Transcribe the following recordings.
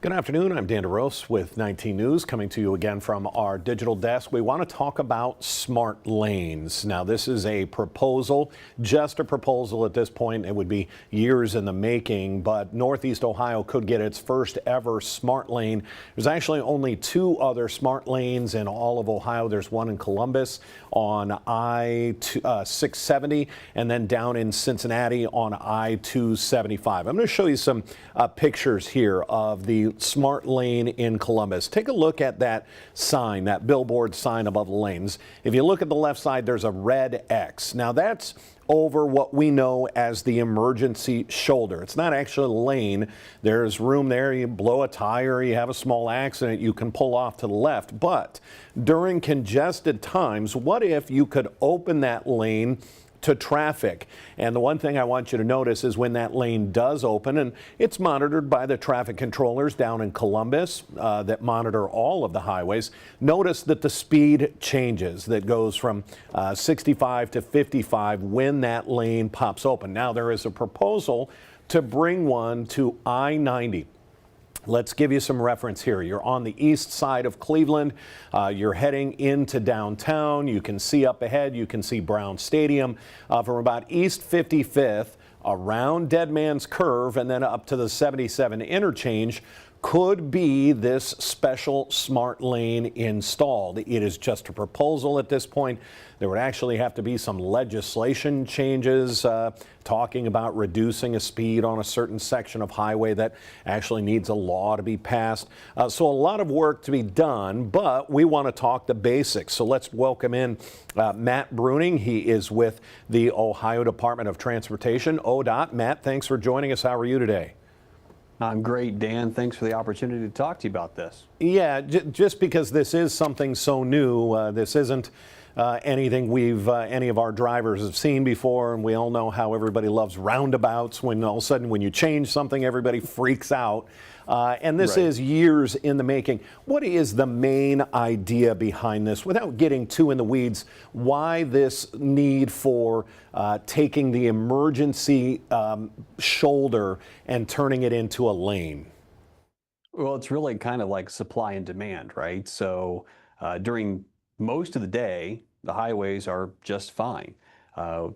Good afternoon. I'm Dan DeRose with 19 News, coming to you again from our digital desk. We want to talk about smart lanes. Now, this is a proposal, just a proposal at this point. It would be years in the making, but Northeast Ohio could get its first ever smart lane. There's actually only two other smart lanes in all of Ohio. There's one in Columbus on I-670 and then down in Cincinnati on I-275. I'm going to show you some pictures here of the smart lane in Columbus. Take a look at that sign, that billboard sign above the lanes. If you look at the left side, there's a red X. Now that's over what we know as the emergency shoulder. It's not actually a lane. There's room there. You blow a tire, you have a small accident, you can pull off to the left. But during congested times, what if you could open that lane to traffic? And the one thing I want you to notice is when that lane does open, and it's monitored by the traffic controllers down in Columbus that monitor all of the highways, notice that the speed changes, that goes from 65 to 55 when that lane pops open. Now there is a proposal to bring one to I-90. Let's give you some reference here. You're on the east side of Cleveland. You're heading into downtown. You can see up ahead, you can see Brown Stadium. From about East 55th around Dead Man's Curve and then up to the 77 interchange could be this special smart lane installed. It is just a proposal at this point. There would actually have to be some legislation changes talking about reducing a speed on a certain section of highway that actually needs a law to be passed. So a lot of work to be done, but we want to talk the basics. So let's welcome in Matt Bruning. He is with the Ohio Department of Transportation, ODOT. Matt, thanks for joining us. How are you today? I'm great, Dan. Thanks for the opportunity to talk to you about this. Yeah, just because this is something so new, this isn't anything any of our drivers have seen before, and we all know how everybody loves roundabouts. When all of a sudden, when you change something, everybody freaks out. And this is years in the making. What is the main idea behind this? Without getting too in the weeds, why this need for taking the emergency shoulder and turning it into a lane? Well, it's really kind of like supply and demand, right? So during most of the day, the highways are just fine.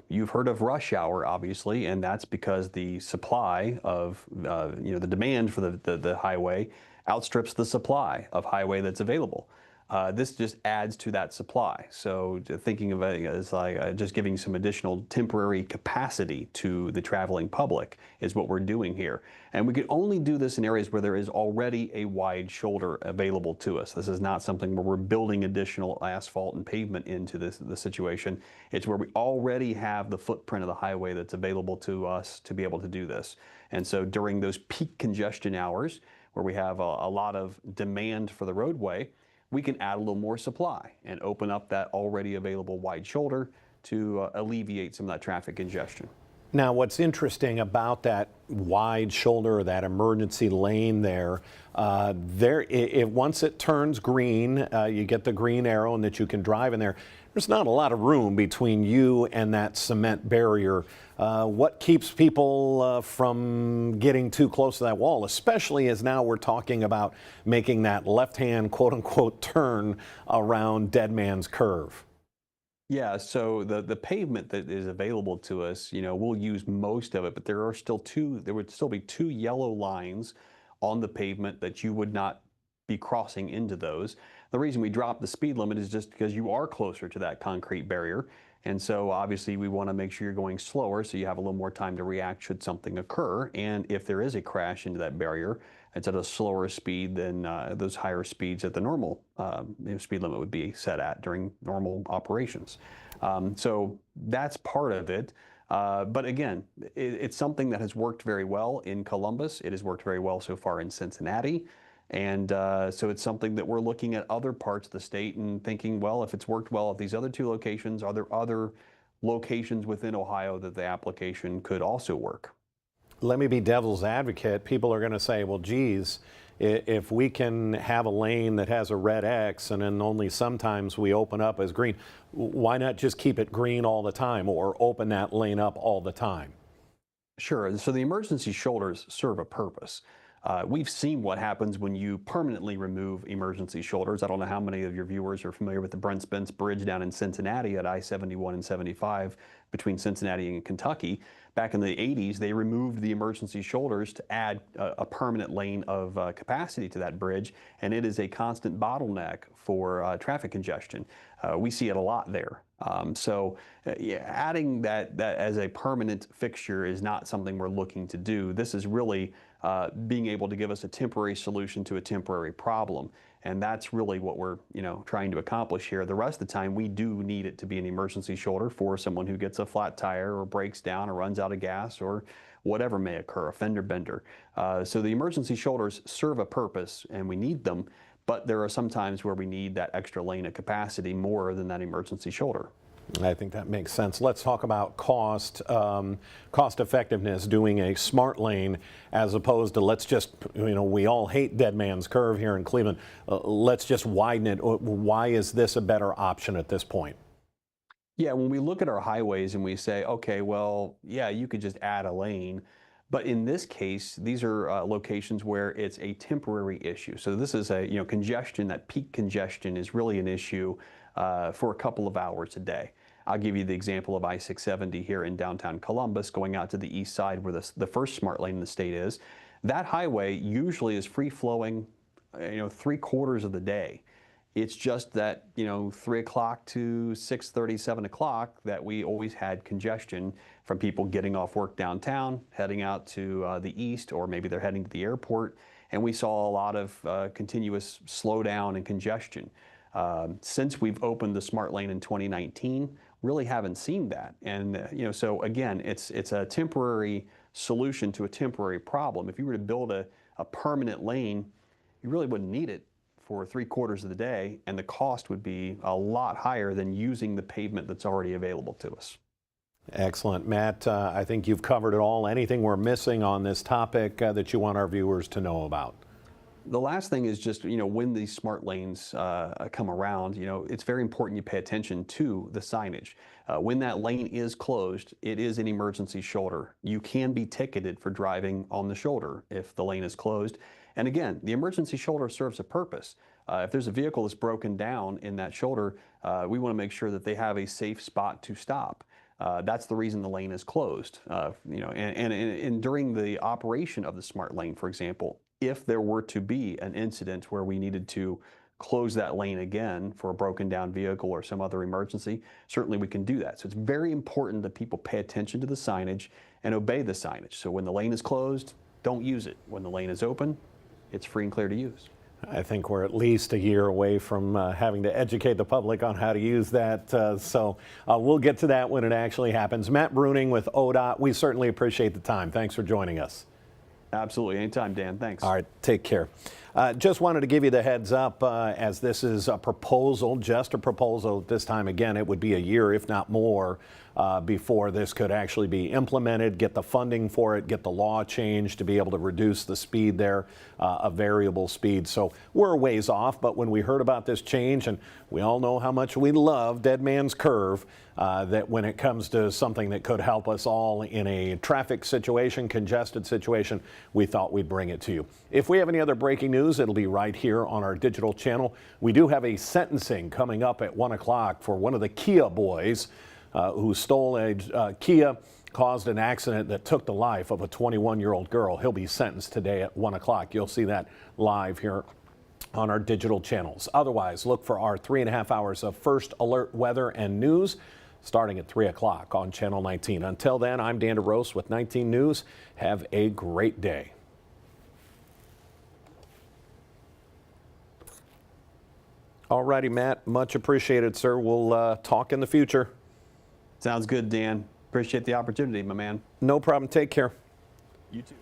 You've heard of rush hour, obviously, and that's because the supply of, the demand for the highway outstrips the supply of highway that's available. This just adds to that supply. So thinking of it as like just giving some additional temporary capacity to the traveling public is what we're doing here. And we could only do this in areas where there is already a wide shoulder available to us. This is not something where we're building additional asphalt and pavement into the situation. It's where we already have the footprint of the highway that's available to us to be able to do this. And so during those peak congestion hours where we have a lot of demand for the roadway, we can add a little more supply and open up that already available wide shoulder to alleviate some of that traffic congestion. Now, what's interesting about that wide shoulder, or that emergency lane there, once it turns green, you get the green arrow and that you can drive in there. There's not a lot of room between you and that cement barrier. What keeps people from getting too close to that wall, especially as now we're talking about making that left-hand quote-unquote turn around Dead Man's Curve? Yeah, so the pavement that is available to us, we'll use most of it, but there would still be two yellow lines on the pavement that you would not be crossing into those. The reason we dropped the speed limit is just because you are closer to that concrete barrier. And so obviously we want to make sure you're going slower so you have a little more time to react should something occur. And if there is a crash into that barrier, it's at a slower speed than those higher speeds that the normal speed limit would be set at during normal operations. So that's part of it. But again, it's something that has worked very well in Columbus. It has worked very well so far in Cincinnati. And so it's something that we're looking at other parts of the state and thinking, well, if it's worked well at these other two locations, are there other locations within Ohio that the application could also work? Let me be devil's advocate. People are going to say, well, geez, if we can have a lane that has a red X and then only sometimes we open up as green, why not just keep it green all the time or open that lane up all the time? Sure. So the emergency shoulders serve a purpose. We've seen what happens when you permanently remove emergency shoulders. I don't know how many of your viewers are familiar with the Brent Spence Bridge down in Cincinnati at I-71 and 75 between Cincinnati and Kentucky. Back in the 80s, they removed the emergency shoulders to add a permanent lane of capacity to that bridge, and it is a constant bottleneck for traffic congestion. We see it a lot there. Yeah, adding that as a permanent fixture is not something we're looking to do. This is really being able to give us a temporary solution to a temporary problem. And that's really what we're, trying to accomplish here. The rest of the time, we do need it to be an emergency shoulder for someone who gets a flat tire or breaks down or runs out of gas or whatever may occur, a fender bender. So the emergency shoulders serve a purpose and we need them, but there are some times where we need that extra lane of capacity more than that emergency shoulder. I think that makes sense. Let's talk about cost effectiveness doing a smart lane as opposed to let's just, we all hate Dead Man's Curve here in Cleveland. Let's just widen it. Why is this a better option at this point? Yeah, when we look at our highways and we say, okay, well, yeah, you could just add a lane. But in this case, these are locations where it's a temporary issue. So this is a, congestion, that peak congestion is really an issue for a couple of hours a day. I'll give you the example of I-670 here in downtown Columbus going out to the east side where the first smart lane in the state is. That highway usually is free flowing, 3/4 of the day. It's just that, 3 o'clock to 6:30, 7 o'clock that we always had congestion from people getting off work downtown, heading out to the east, or maybe they're heading to the airport. And we saw a lot of continuous slowdown and congestion. Since we've opened the smart lane in 2019, really haven't seen that. And, so again, it's a temporary solution to a temporary problem. If you were to build a permanent lane, you really wouldn't need it for 3/4 of the day, and the cost would be a lot higher than using the pavement that's already available to us. Excellent. Matt, I think you've covered it all. Anything we're missing on this topic that you want our viewers to know about? The last thing is just, when these smart lanes come around, it's very important you pay attention to the signage. When that lane is closed, it is an emergency shoulder. You can be ticketed for driving on the shoulder if the lane is closed. And again, the emergency shoulder serves a purpose. If there's a vehicle that's broken down in that shoulder, we want to make sure that they have a safe spot to stop. That's the reason the lane is closed. And during the operation of the smart lane, for example, if there were to be an incident where we needed to close that lane again for a broken down vehicle or some other emergency, certainly we can do that. So it's very important that people pay attention to the signage and obey the signage. So when the lane is closed, don't use it. When the lane is open, it's free and clear to use. I think we're at least a year away from having to educate the public on how to use that. So we'll get to that when it actually happens. Matt Bruning with ODOT, we certainly appreciate the time. Thanks for joining us. Absolutely. Anytime, Dan. Thanks. All right. Take care. Just wanted to give you the heads up as this is a proposal, just a proposal. This time, again, it would be a year, if not more, before this could actually be implemented, get the funding for it, get the law changed to be able to reduce the speed there, a variable speed. So we're a ways off, but when we heard about this change, and we all know how much we love Dead Man's Curve, that when it comes to something that could help us all in a traffic situation, congested situation, we thought we'd bring it to you. If we have any other breaking news, it'll be right here on our digital channel. We do have a sentencing coming up at 1 o'clock for one of the Kia boys who stole a Kia, caused an accident that took the life of a 21-year-old girl. He'll be sentenced today at 1 o'clock. You'll see that live here on our digital channels. Otherwise, look for our 3.5 hours of first alert weather and news starting at 3 o'clock on Channel 19. Until then, I'm Dan DeRose with 19 News. Have a great day. All righty, Matt. Much appreciated, sir. We'll talk in the future. Sounds good, Dan. Appreciate the opportunity, my man. No problem. Take care. You too.